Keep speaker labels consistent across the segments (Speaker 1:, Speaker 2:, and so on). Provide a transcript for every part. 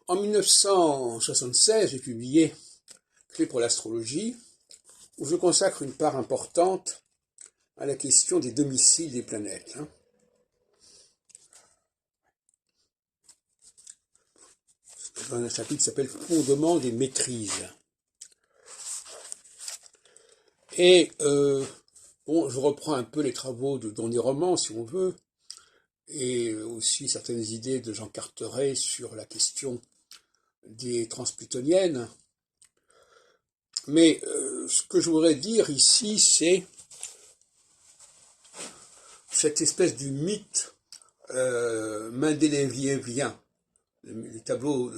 Speaker 1: En 1976, j'ai publié Clé pour l'astrologie, où je consacre une part importante à la question des domiciles des planètes. Dans un chapitre qui s'appelle Fondement des maîtrises. Et bon, je reprends un peu les travaux de Don Roman, si on veut, et aussi certaines idées de Jean Carteret sur la question des transplutoniennes. Mais ce que je voudrais dire ici, c'est cette espèce du mythe mendélévievien, le tableau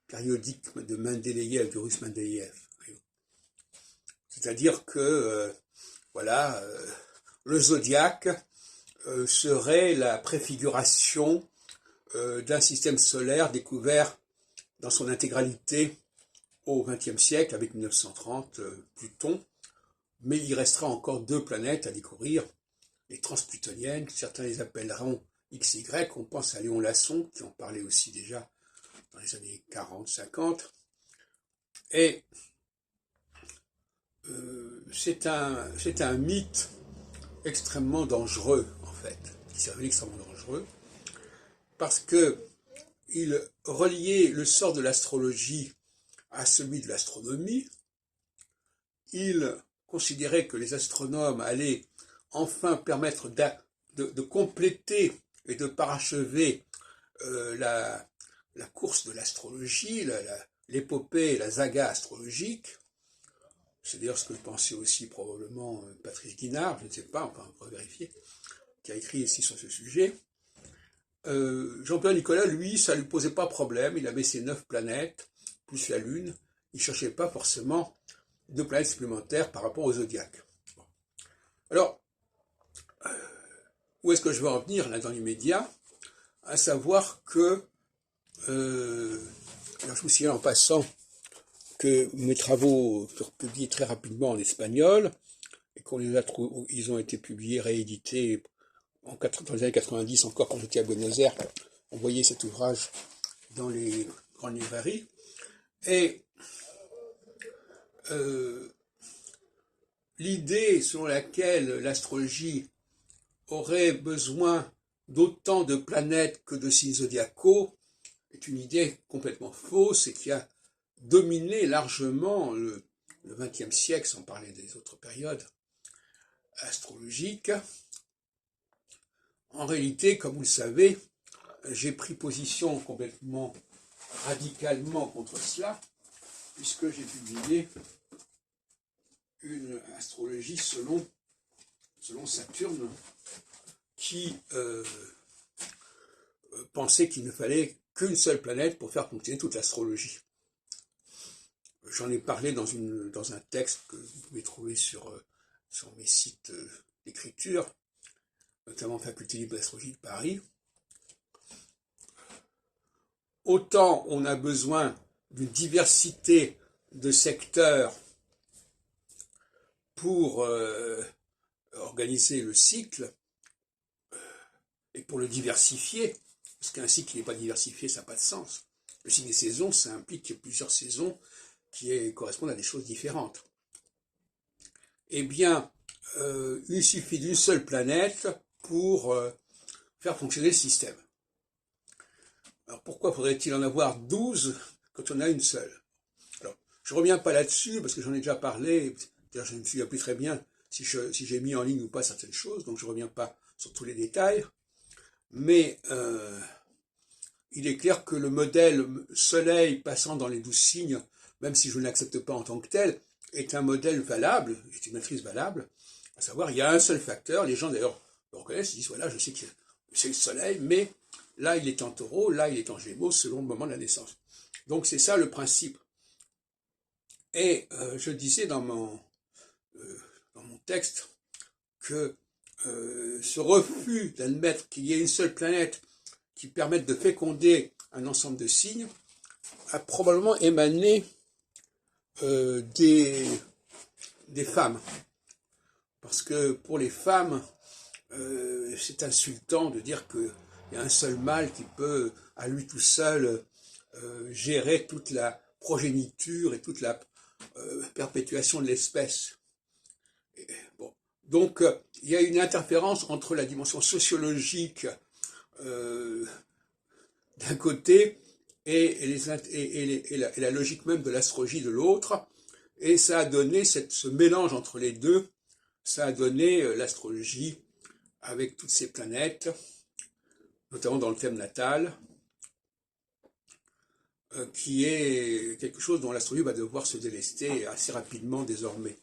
Speaker 1: périodique de Mendeleïev, du russe Mendeleïev. C'est-à-dire que voilà, le zodiaque serait la préfiguration d'un système solaire découvert dans son intégralité au XXe siècle, avec 1930 Pluton, mais il restera encore 2 planètes à découvrir, les transplutoniennes, certains les appelleront XY, on pense à Léon Lasson, qui en parlait aussi déjà dans les années 40-50, et c'est un mythe extrêmement dangereux, en fait, qui s'est révélé extrêmement dangereux, parce que il reliait le sort de l'astrologie à celui de l'astronomie. Il considérait que les astronomes allaient enfin permettre de compléter et de parachever la course de l'astrologie, l'épopée, la saga astrologique. C'est d'ailleurs ce que pensait aussi probablement Patrice Guinard, je ne sais pas, enfin on va vérifier, qui a écrit ici sur ce sujet. Jean-Pierre Nicolas, lui, ça ne lui posait pas problème, il avait ses 9 planètes, plus la Lune, il ne cherchait pas forcément 2 planètes supplémentaires par rapport au zodiaque. Bon. Alors, où est-ce que je veux en venir là dans l'immédiat? À savoir que, alors je vous signale en passant que mes travaux furent publiés très rapidement en espagnol, et ils ont été publiés, réédités dans les années 90, encore quand j'étais à Buenos Aires, on voyait cet ouvrage dans les grandes librairies. Et l'idée selon laquelle l'astrologie aurait besoin d'autant de planètes que de signes zodiacaux est une idée complètement fausse et qui a dominé largement le XXe siècle, sans parler des autres périodes astrologiques. En réalité, comme vous le savez, j'ai pris position complètement radicalement contre cela, puisque j'ai publié une astrologie selon Saturne, qui pensait qu'il ne fallait qu'une seule planète pour faire fonctionner toute l'astrologie. J'en ai parlé dans un texte que vous pouvez trouver sur mes sites d'écriture, notamment Faculté libre d'astrologie de Paris. Autant on a besoin d'une diversité de secteurs pour organiser le cycle et pour le diversifier, parce qu'un cycle qui n'est pas diversifié, ça n'a pas de sens. Le cycle des saisons, ça implique qu'il y ait plusieurs saisons qui correspondent à des choses différentes. Eh bien, il suffit d'une seule planète pour faire fonctionner le système. Alors pourquoi faudrait-il en avoir 12 quand on a une seule? Alors, je ne reviens pas là-dessus, parce que j'en ai déjà parlé, je ne me souviens plus très bien si j'ai mis en ligne ou pas certaines choses, donc je ne reviens pas sur tous les détails, mais il est clair que le modèle Soleil passant dans les 12 signes, même si je ne l'accepte pas en tant que tel, est un modèle valable, est une matrice valable, à savoir, il y a un seul facteur, les gens d'ailleurs le reconnaissent, ils disent, voilà, je sais que c'est le Soleil, mais là il est en Taureau, là il est en Gémeaux, selon le moment de la naissance. Donc c'est ça le principe. Et je disais dans mon texte que ce refus d'admettre qu'il y ait une seule planète qui permette de féconder un ensemble de signes a probablement émané des femmes. Parce que pour les femmes, c'est insultant de dire qu'il y a un seul mâle qui peut, à lui tout seul, gérait toute la progéniture et toute la perpétuation de l'espèce. Bon. Donc, il y a une interférence entre la dimension sociologique d'un côté et la logique même de l'astrologie de l'autre, et ça a donné ce mélange entre les deux, ça a donné l'astrologie avec toutes ces planètes, notamment dans le thème natal, qui est quelque chose dont l'astrologie va devoir se délester assez rapidement désormais.